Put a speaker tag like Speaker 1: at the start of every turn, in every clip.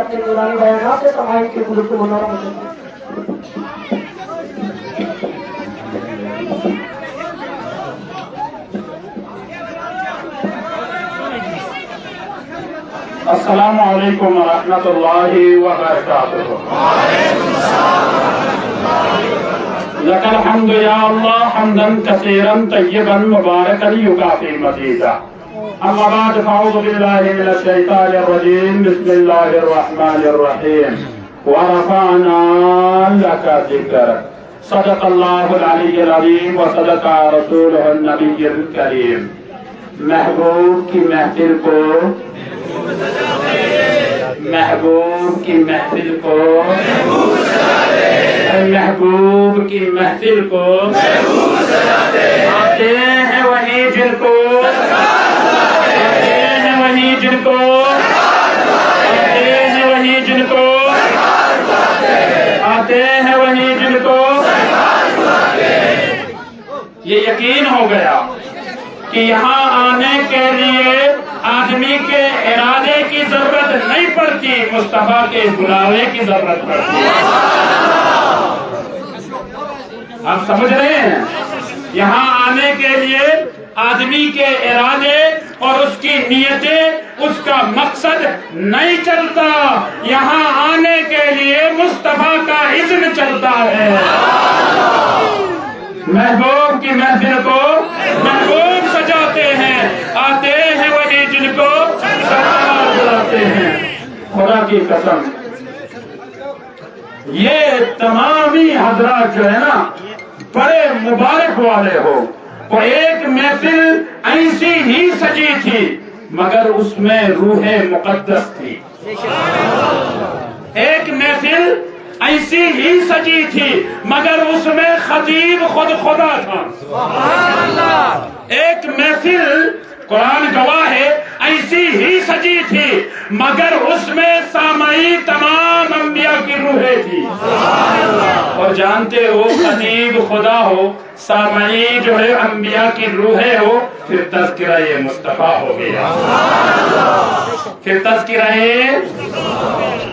Speaker 1: اپنے نورانی بیانات سے تمام کی قدرت منورہ مجھے
Speaker 2: السلام علیکم ورحمۃ اللہ وبرکاتہ. لك الحمد یا اللہ حمدا کثیرا طیبا مبارکا یکافی مزیدا. اما بعد فاعوذ باللہ من الشیطان الرجیم. بسم اللہ الرحمن الرحیم. ورفعنا لك ذکرک. صدق اللہ العلی العظیم وصدق رسولہ النبی الکریم. محبوب کی محفل کو محبوب کی محفل کو محبوب کی محفل کو آتے ہیں وہی جن کو آتے ہیں وہی جن کو آتے ہیں وہی جن کو آتے ہیں وہی جن کو. یہ یقین ہو گیا کہ یہاں آنے کے لیے آدمی کے ارادے کی ضرورت نہیں پڑتی، مصطفیٰ کے بلاوے کی ضرورت پڑتی. آپ سمجھ رہے ہیں؟ یہاں آنے کے لیے آدمی کے ارادے اور اس کی نیتیں، اس کا مقصد نہیں چلتا. یہاں آنے کے لیے مصطفیٰ کا اذن چلتا ہے. محبوب کی محفل کو محبوب سجاتے ہیں، آتے ہیں وہی جن کو سرکار بلاتے ہیں. خدا کی قسم یہ تمامی حضرات جو ہے نا بڑے مبارک والے ہو. وہ ایک محفل ایسی ہی سجی تھی مگر اس میں روح مقدس تھی. ایک محفل ایسی ہی سجی تھی مگر اس میں خطیب خود خدا تھا. ایک محفل قرآن گواہ ہے ایسی ہی سجی تھی مگر اس میں سامعی تمام انبیاء کی روحیں تھی. اور جانتے ہو خطیب خدا ہو، سامعی جو ہے انبیاء کی روحیں ہو، پھر تذکرہ مصطفیٰ ہو گیا. پھر تذکرہ.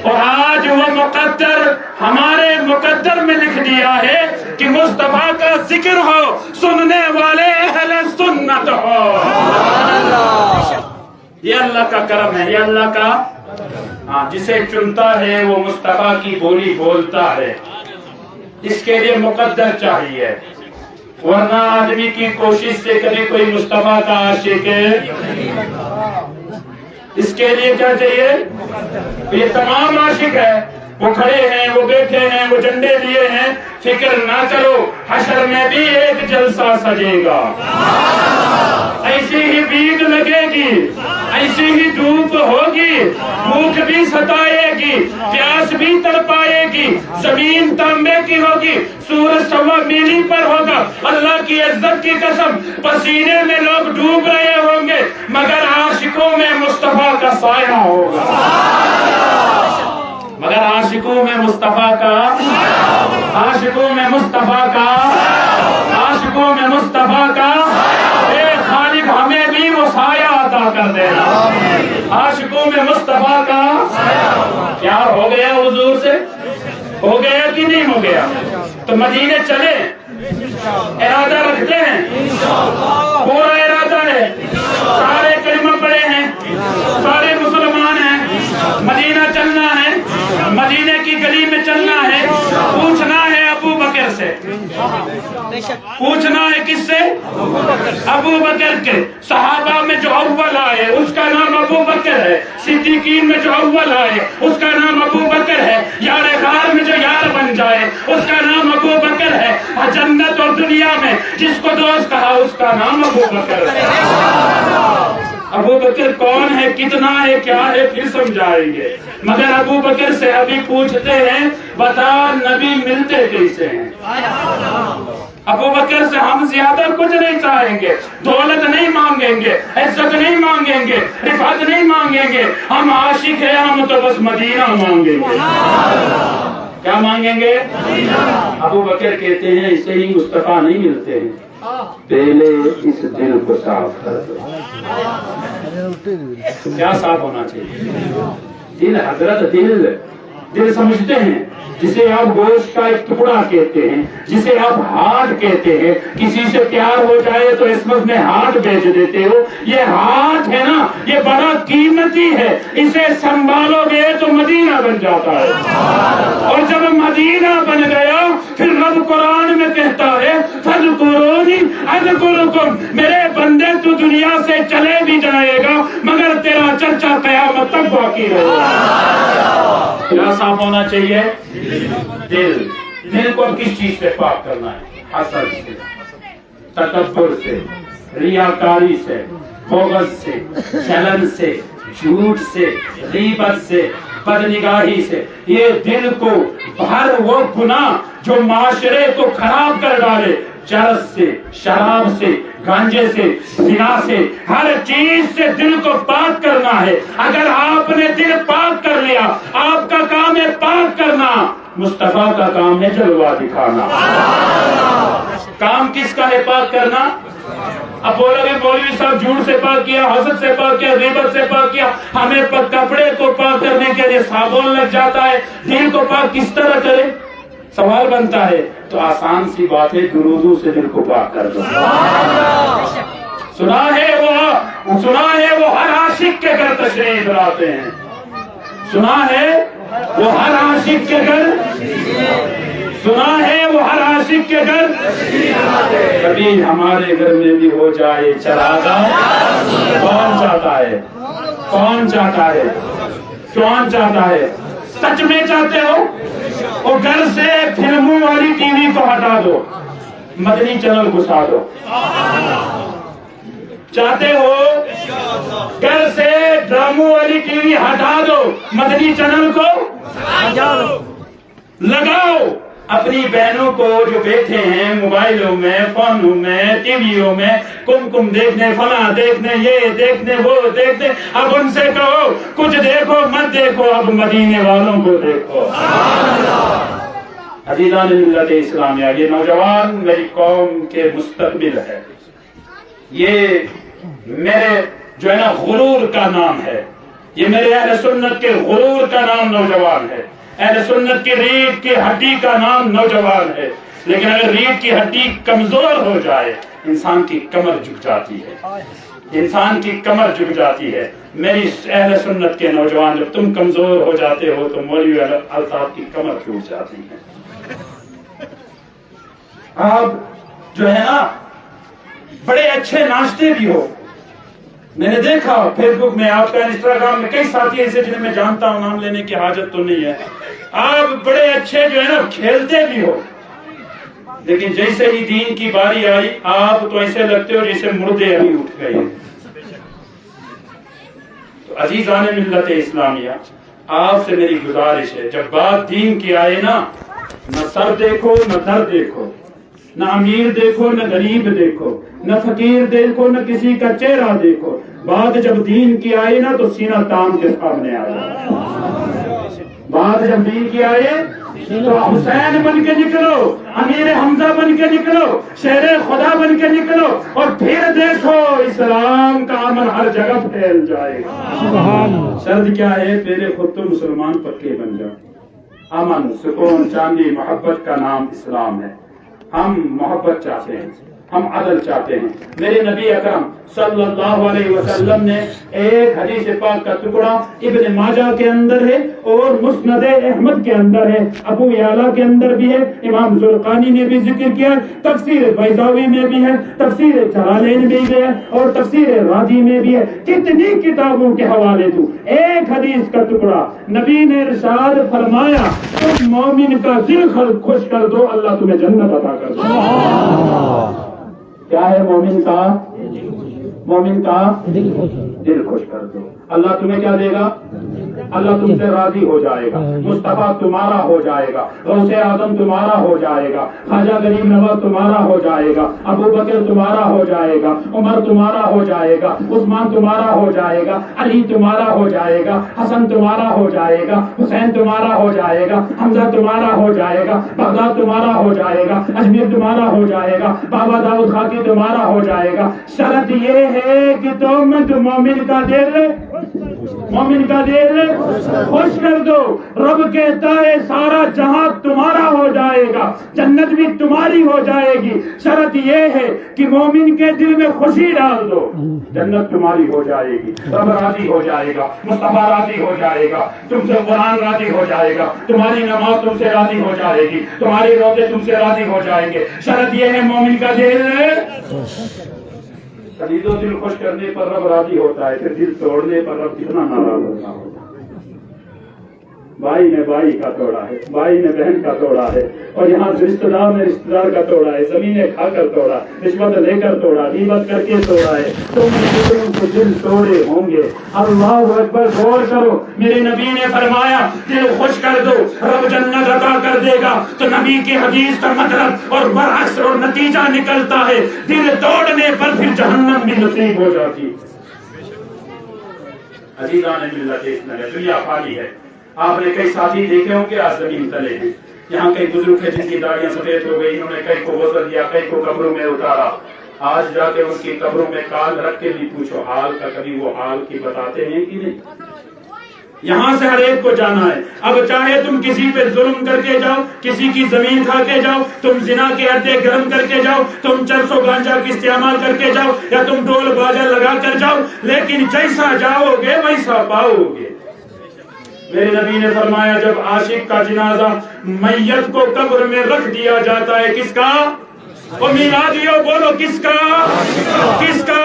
Speaker 2: اور آج وہ مقدر ہمارے مقدر میں لکھ دیا ہے کہ مصطفیٰ کا ذکر ہو، سننے والے اہل سنت ہو. یہ اللہ کا کرم ہے، یہ اللہ کا جسے چنتا ہے وہ مصطفیٰ کی بولی بولتا ہے. اس کے لیے مقدر چاہیے، ورنہ آدمی کی کوشش سے کبھی کوئی مصطفیٰ کا عاشق ہے. اس کے لیے کیا چاہیے؟ یہ تمام عاشق ہے، وہ کھڑے ہیں، وہ بیٹھے ہیں، وہ جھنڈے لیے ہیں. فکر نہ کرو، حشر میں بھی ایک جلسہ سجے گا. ایسی ہی بھیڑ لگے گی، ایسی ہی دھوپ ہوگی، بھوک بھی ستائے گی، پیاس بھی تڑپائے گی، زمین تانبے کی ہوگی، سورج سوا میلی پر ہوگا. اللہ کی عزت کی قسم پسینے میں لوگ ڈوب رہے ہوں گے مگر عاشقوں میں مصطفیٰ کا سایہ ہوگا. مگر عاشقوں میں مصطفیٰ کا، عاشقوں میں مصطفیٰ کا، عاشقوں میں مصطفیٰ کا. اے خالق ہمیں بھی وہ سایہ عطا کر دینا. عاشقوں میں مصطفیٰ کا پیار ہو گیا حضور سے، ہو گیا کہ نہیں ہو گیا؟ تو مدینے چلے، ارادہ رکھتے ہیں، پورا ارادہ ہے. سارے کلمہ پڑھے ہیں، سارے مسلمان ہیں. مدینہ چلنا ہے، مدینے کی گلی میں چلنا ہے. پوچھنا ہے ابو بکر سے. پوچھنا ہے کس سے؟ ابو بکر کے. صحابہ میں جو اول آئے اس کا نام ابو بکر ہے. صدیقین میں جو اول آئے اس کا نام ابو بکر ہے. یار غار میں جو یار بن جائے اس کا نام ابو بکر ہے. جنت اور دنیا میں جس کو دوست کہا اس کا نام ابو بکر ہے. ابو بکر کون ہے، کتنا ہے، کیا ہے، پھر سمجھائیں گے. مگر ابو بکر سے ابھی پوچھتے ہیں بتا نبی ملتے کیسے ہیں. ابو بکر سے ہم زیادہ کچھ نہیں چاہیں گے، دولت نہیں مانگیں گے، عزت نہیں مانگیں گے، رفعت نہیں مانگیں گے. ہم عاشق ہیں، ہم تو بس مدینہ مانگیں گے. کیا مانگیں گے؟ ابو بکر کہتے ہیں اسے ہی مصطفیٰ نہیں ملتے ہیں، پہلے اس دل کو صاف کر دو. کیا صاف ہونا چاہیے؟ دل حضرت دل سمجھتے ہیں جسے آپ گوشت کا ایک ٹکڑا کہتے ہیں، جسے آپ ہارٹ کہتے ہیں. کسی سے پیار ہو جائے تو اس وقت میں ہارٹ بیچ دیتے ہو. یہ ہارٹ ہے نا، یہ بڑا قیمتی ہے، اسے سنبھالو گے تو مدینہ بن جاتا ہے. اور جب مدینہ بن گیا پھر رب قرآن میں کہتا ہے فَاذْكُرُونِي أَذْكُرُكُمْ، میرے بندے تو دنیا سے چلے بھی جائے گا مگر تیرا چرچا قیامت تک باقی رہے گا. کیا صاف ہونا چاہیے؟ دل کو کس چیز سے پاک کرنا ہے؟ حسد سے، تکبر سے، ریاکاری سے، بغض سے، جلن سے، جھوٹ سے، غیبت سے، بدنگاہی سے. یہ دل کو ہر وہ گناہ جو معاشرے کو خراب کر ڈالے، چرس سے، شراب سے، گانجے سے، زنا سے، ہر چیز سے دل کو پاک کرنا ہے. اگر آپ نے دل پاک کر لیا، آپ کا کام ہے پاک کرنا، مصطفیٰ کا کام ہے جلوہ دکھانا. کام کس کا ہے پاک کرنا؟ اب بولو گے مولوی صاحب جھوٹ سے پاک کیا، حسد سے پاک کیا، غیبت سے پاک کیا، ہمیں کپڑے کو پاک کرنے کے لیے صابن لگ جاتا ہے، دل کو پاک کس طرح کرے؟ سوال بنتا ہے. تو آسان سی بات ہے، درودوں سے دل کو پاک کر دو. سنا ہے وہ ہر عاشق کے گھر تشریف لاتے ہیں. سنا ہے وہ ہر عاشق کے گھر، سنا ہے وہ ہر عاشق کے گھر. کبھی ہمارے گھر میں بھی ہو جائے چراغا. کون چاہتا ہے؟ کون چاہتا ہے؟ کون چاہتا ہے؟ سچ میں چاہتے ہو؟ اور گھر سے فلموں والی ٹی وی کو ہٹا دو، مدنی چینل گھسا دو. چاہتے ہو؟ گھر سے ڈراموں والی ٹی وی ہٹا دو، مدنی چینل کو لگاؤ. اپنی بہنوں کو جو بیٹھے ہیں موبائلوں میں، فونوں میں، ٹی ویوں میں، کم دیکھنے، فلاں دیکھنے، یہ دیکھنے، وہ دیکھنے، اب ان سے کہو کچھ دیکھو مت دیکھو، اب مدینے والوں کو دیکھو. عزیزان ملت اسلامیہ، یہ نوجوان میری قوم کے مستقبل ہے. یہ میرے جو ہے نا غرور کا نام ہے، یہ میرے اہل سنت کے غرور کا نام نوجوان ہے. اہل سنت کی ریڑھ کی ہڈی کا نام نوجوان ہے. لیکن اگر ریڑھ کی ہڈی کمزور ہو جائے انسان کی کمر جھک جاتی ہے، انسان کی کمر جھک جاتی ہے. میری اہل سنت کے نوجوان، جب تم کمزور ہو جاتے ہو تو مولوی الطاف کی کمر ٹوٹ جاتی ہے. آپ جو ہے نا بڑے اچھے ناشتے بھی ہو. میں نے دیکھا فیس بک میں، آپ کا انسٹاگرام میں کئی ساتھی ایسے جنہیں میں جانتا ہوں، نام لینے کی حاجت تو نہیں ہے. آپ بڑے اچھے جو ہے نا کھیلتے بھی ہو، لیکن جیسے ہی دین کی باری آئی آپ تو ایسے لگتے ہو جیسے مردے ابھی اٹھ گئے. تو عزیزان ملت اسلامیہ، آپ سے میری گزارش ہے، جب بات دین کی آئے نا، نہ سر دیکھو نہ در دیکھو، نہ امیر دیکھو نہ غریب دیکھو، نہ فقیر دیکھو نہ کسی کا چہرہ دیکھو. بات جب دین کی آئے نا تو سینہ تان کے سامنے آ جائے. بات جب دین کی آئے تو حسین بن کے نکلو، امیر حمزہ بن کے نکلو، شیر خدا بن کے نکلو، اور پھر دیکھو اسلام کا امن ہر جگہ پھیل جائے گا. شرط کیا ہے؟ پہلے خود تو مسلمان پکے بن جاؤ. امن، سکون، چاندی، محبت کا نام اسلام ہے. ہم محبت چاہتے ہیں، ہم عدل چاہتے ہیں. میرے نبی اکرم صلی اللہ علیہ وسلم نے ایک حدیث پاک کا ٹکڑا ابن ماجہ کے اندر ہے اور مسند احمد کے اندر ہے، ابو یعلا کے اندر بھی ہے، امام زرقانی نے بھی ذکر کیا، تفسیر بیضاوی میں بھی ہے، تفسیر جلالین میں بھی ہے، اور تفسیر رازی میں بھی ہے. کتنی کتابوں کے حوالے دوں، ایک حدیث کا ٹکڑا. نبی نے ارشاد فرمایا تم مومن کا دل خوش کر دو، اللہ تمہیں جنت عطا کر دو. کیا ہے مومن کا؟ مومن کا دل خوش کر دو، اللہ تمہیں کیا دے گا؟ اللہ تم سے راضی ہو جائے گا، مصطفیٰ تمہارا ہو جائے گا، غوث اعظم تمہارا ہو جائے گا، خواجہ غریب نواز تمہارا ہو جائے گا، ابو بکر تمہارا ہو جائے گا، عمر تمہارا ہو جائے گا، عثمان تمہارا ہو جائے گا، علی تمہارا ہو جائے گا، حسن تمہارا ہو جائے گا، حسین تمہارا ہو جائے گا، حمزہ تمہارا ہو جائے گا، بغداد تمہارا ہو جائے گا، اجمیر تمہارا ہو جائے گا، بابا داؤد خاکی تمہارا ہو جائے گا. شرط یہ ہے کہ تم مومن کا دل مومن کا دل خوش کر دو. رب کہتا ہے سارا جہاں تمہارا ہو جائے گا, جنت بھی تمہاری ہو جائے گی, شرط یہ ہے کہ مومن کے دل میں خوشی ڈال دو, جنت تمہاری ہو جائے گی, رب راضی ہو جائے گا, مصطفیٰ راضی ہو جائے گا, تم سے قرآن راضی ہو جائے گا, تمہاری نماز تم سے راضی ہو جائے گی, تمہاری روزے تم سے راضی ہو جائیں گے. شرط یہ ہے مومن کا دل عزیز و دل خوش کرنے پر رب راضی ہوتا ہے, پھر دل توڑنے پر رب کتنا ناراض ہوتا ہے. بھائی نے بھائی کا توڑا ہے, بھائی نے بہن کا توڑا ہے, اور یہاں رشتہ دار نے رشتہ دار کا توڑا ہے, زمینیں کھا کر توڑا, رشوت لے کر توڑا, غیبت کر کے توڑا ہے. تم نے کے دل توڑے ہوں گے. اللہ اکبر, غور کرو. میرے نبی نے فرمایا دل خوش کر دو, رب جنت عطا کر دے گا. تو نبی کی حدیث کا مطلب اور برعکس اور نتیجہ نکلتا ہے دل توڑنے پر پھر جہنم بھی نصیب ہو جاتی. عزیزان ملت اسلام, دنیا خالی ہے. آپ نے کئی ساتھی دیکھے ہوں گے آج زمین تلے ہیں. یہاں کئی بزرگ ہیں جن کی داڑیاں سفید ہو گئی, انہوں نے کئی کو غسل دیا, کئی کو قبروں میں اتارا. آج جا کے ان کی قبروں میں کال رکھ کے بھی پوچھو حال کا, کبھی وہ حال کی بتاتے ہیں کہ نہیں. یہاں سے ہر ایک کو جانا ہے. اب چاہے تم کسی پہ ظلم کر کے جاؤ, کسی کی زمین کھا کے جاؤ, تم زنا کے اڈے گرم کر کے جاؤ, تم چرس و گانجا کی استعمال کر کے جاؤ, یا تم ڈول باجا لگا کر جاؤ, لیکن جیسا جاؤ گے ویسا پاؤ گے. میرے نبی نے فرمایا جب عاشق کا جنازہ میت کو قبر میں رکھ دیا جاتا ہے, کس کا؟ وہ میلادیو بولو, کس کا؟ کس کا؟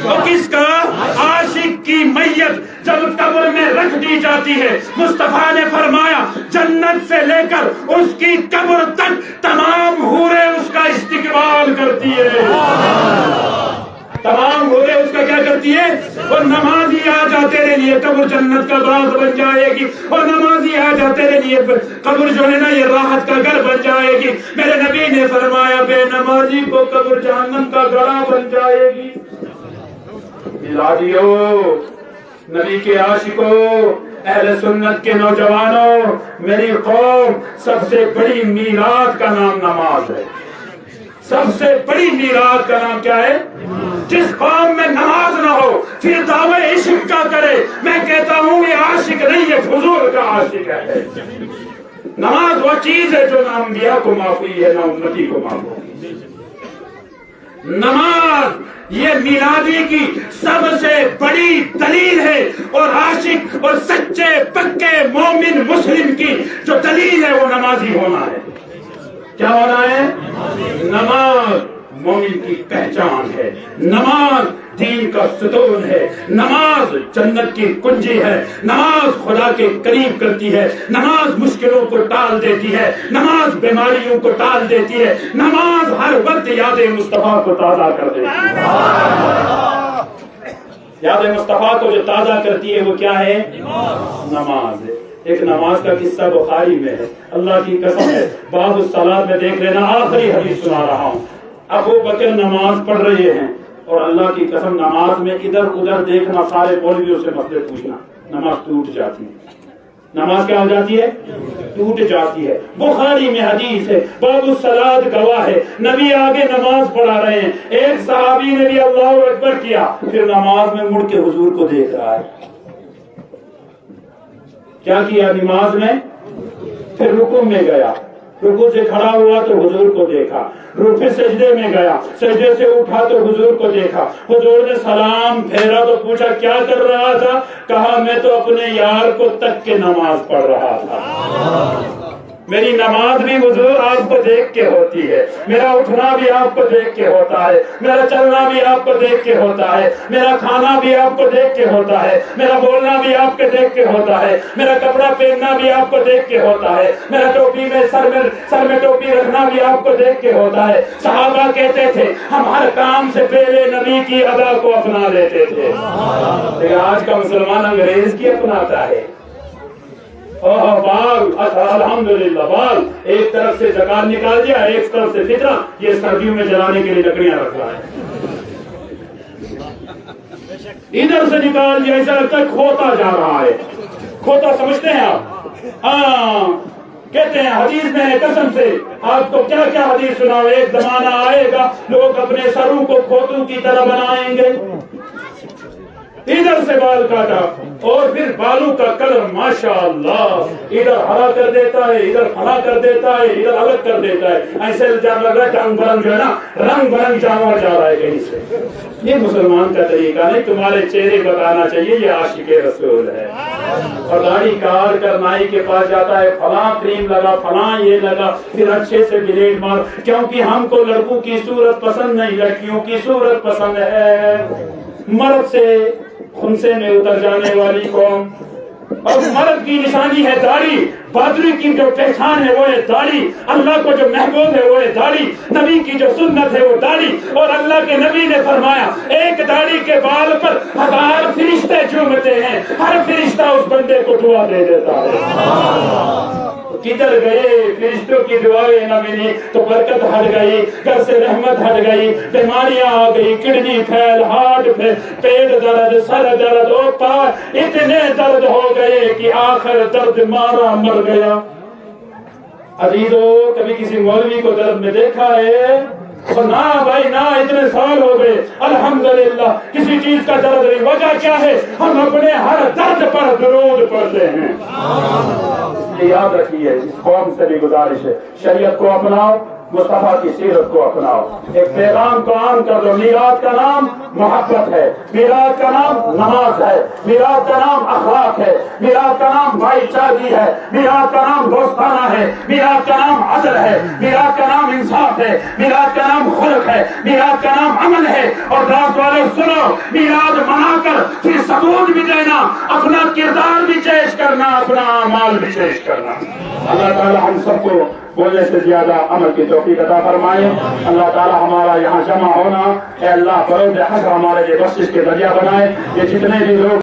Speaker 2: وہ کس کا؟ عاشق کی میت جب قبر میں رکھ دی جاتی ہے, مصطفیٰ نے فرمایا جنت سے لے کر اس کی قبر تک تمام حوریں اس کا استقبال کرتی ہے. تمام حوریں اس کا کیا کرتی ہے؟ اور نمازی آ جا تیرے لیے قبر جنت کا باغ بن جائے گی, اور نمازی آ جا تیرے لیے قبر جو ہے نا یہ راحت کا گھر بن جائے گی. میرے نبی نے فرمایا بے نمازی کو قبر جہنم کا گڑھا بن جائے گی. میلادیو, نبی کے عاشقوں, اہل سنت کے نوجوانوں, میری قوم, سب سے بڑی میراث کا نام نماز ہے. سب سے بڑی میراث کا نام کیا ہے؟ جس قوم میں نماز نہ ہو پھر دعوے عشق کا کرے, میں کہتا ہوں یہ عاشق نہیں, یہ فضول کا عاشق ہے. نماز وہ چیز ہے جو نہ انبیاء کو معاف ہوئی ہے نہ امتی کو معاف ہوئی. نماز یہ میلادی کی سب سے بڑی دلیل ہے, اور عاشق اور سچے پکے مومن مسلم کی جو دلیل ہے وہ نمازی ہونا ہے. کیا ہونا ہے؟ نماز مومن کی پہچان ہے, نماز دین کا ستون ہے, نماز جنت کی کنجی ہے, نماز خدا کے قریب کرتی ہے, نماز مشکلوں کو ٹال دیتی ہے, نماز بیماریوں کو ٹال دیتی ہے, نماز ہر وقت یاد مصطفیٰ کو تازہ کر دیتی ہے. یاد مصطفیٰ کو جو تازہ کرتی ہے وہ کیا ہے؟ نماز ہے. ایک نماز کا قصہ بخاری میں ہے, اللہ کی قسم ہے, باب الصلاۃ میں دیکھ لینا, آخری حدیث سنا رہا ہوں. ابو بکر نماز پڑھ رہے ہیں, اور اللہ کی قسم نماز میں ادھر ادھر دیکھنا, سارے مولویوں سے مسئلے پوچھنا, نماز ٹوٹ جاتی ہے. نماز کیا ہو جاتی ہے؟ ٹوٹ جاتی ہے. بخاری میں حدیث ہے, باب الصلاۃ گواہ ہے, نبی آگے نماز پڑھا رہے ہیں, ایک صحابی نے بھی اللہ اکبر کیا, پھر نماز میں مڑ کے حضور کو دیکھ رہا ہے. کیا کیا نماز میں؟ پھر رکوع میں گیا, رکوع سے کھڑا ہوا تو حضور کو دیکھا, پھر سجدے میں گیا, سجدے سے اٹھا تو حضور کو دیکھا, حضور نے سلام پھیرا تو پوچھا کیا کر رہا تھا؟ کہا میں تو اپنے یار کو تک کے نماز پڑھ رہا تھا. میری نماز بھی حضور آپ کو دیکھ کے ہوتی ہے, میرا اٹھنا بھی آپ کو دیکھ کے ہوتا ہے, میرا چلنا بھی آپ کو دیکھ کے ہوتا ہے, میرا کھانا بھی آپ کو دیکھ کے ہوتا ہے, میرا بولنا بھی آپ کے دیکھ کے ہوتا ہے, میرا کپڑا پہننا بھی آپ کو دیکھ کے ہوتا ہے, میرا ٹوپی میں سر میں ٹوپی رکھنا بھی آپ کو دیکھ کے ہوتا ہے. صحابہ کہتے تھے ہم ہر کام سے پہلے نبی کی ادا کو اپنا لیتے تھے, لیکن آج کا مسلمان انگریز کی اپناتا ہے. بال الحمدللہ, بال ایک طرف سے زکات نکال دیا, ایک طرف سے فطرہ, یہ سردیوں میں جلانے کے لیے لکڑیاں رکھ رہا ہے, ادھر سے نکال دیا, ایسا لگتا ہے کھوتا جا رہا ہے. کھوتا سمجھتے ہیں آپ؟ ہاں, کہتے ہیں حدیث میں ہے, قسم سے آپ کو کیا کیا حدیث سناؤ, ایک زمانہ آئے گا لوگ اپنے سروں کو کھوتوں کی طرح بنائیں گے. ادھر سے بال کاٹا اور پھر بالوں کا کلر ماشاءاللہ ادھر ہرا کر دیتا ہے, ادھر پھلا کر دیتا ہے, ادھر الگ کر دیتا ہے. ایسے جب لگ رہا ہے رنگ برنگ جو ہے نا, رنگ برنگ جانا جا رہا ہے کہیں سے. یہ مسلمان کا طریقہ نہیں, تمہارے چہرے بتانا چاہیے یہ عاشق رسول ہے. اور داڑھی کاٹ کر نائی کے پاس جاتا ہے, فلاں کریم لگا, فلاں یہ لگا, پھر اچھے سے بلیڈ مار, کیونکہ ہم کو لڑکوں کی صورت پسند نہیں, لڑکیوں کی صورت پسند ہے. مرد سے خنسے میں اتر جانے والی قوم, اور مرد کی نشانی ہے داڑھی, بہادری کی جو پہچان ہے وہ ہے داڑھی, اللہ کو جو محبوب ہے وہ ہے داڑھی, نبی کی جو سنت ہے وہ داڑھی. اور اللہ کے نبی نے فرمایا ایک داڑھی کے بال پر 1000 فرشتے جھومتے ہیں, ہر فرشتہ اس بندے کو دعا دے دیتا ہے. کدھر گئے فرشتوں کی دعائیں نہ ملی تو برکت ہٹ گئی, گھر سے رحمت ہٹ گئی, بیماریاں آ گئی, کڈنی فیل, ہارٹ فیل, پیٹ درد, سر درد, اور پار اتنے درد ہو گئے کہ آخر درد مارا مر گیا. عزیزو کبھی کسی مولوی کو درد میں دیکھا ہے؟ نہ بھائی نہ, اتنے سال ہو گئے الحمدللہ کسی چیز کا درد نہیں. وجہ کیا ہے؟ ہم اپنے ہر درد پر درود پڑھتے ہیں. یاد رکھیے, اس قوم سے بھی گزارش ہے, شریعت کو اپناؤ, مصطفیٰ کی سیرت کو اپناؤ. ایک پیغام کو عام کر دو, میلاد کا نام محبت ہے, میلاد کا نام نماز ہے, میلاد کا نام اخلاق ہے, میلاد کا نام بھائی چارگی ہے, میلاد کا نام دوستانہ ہے, میلاد کا نام عدل ہے, میلاد کا نام انصاف ہے, میلاد کا نام خلق ہے, میلاد کا نام عمل ہے. اور دعوت والے سنو, میلاد منا کر پھر ثبوت بھی دینا, اپنا کردار بھی پیش کرنا, اپنا اعمال بھی پیش کرنا. اللہ تعالی ہم سب کو بولنے سے زیادہ عمل کی توفیق عطا فرمائے. اللہ تعالی ہمارا یہاں جمع ہونا, اے اللہ فروغ حق ہمارے لیے بخشش کے ذریعہ بنائے. یہ جتنے بھی لوگ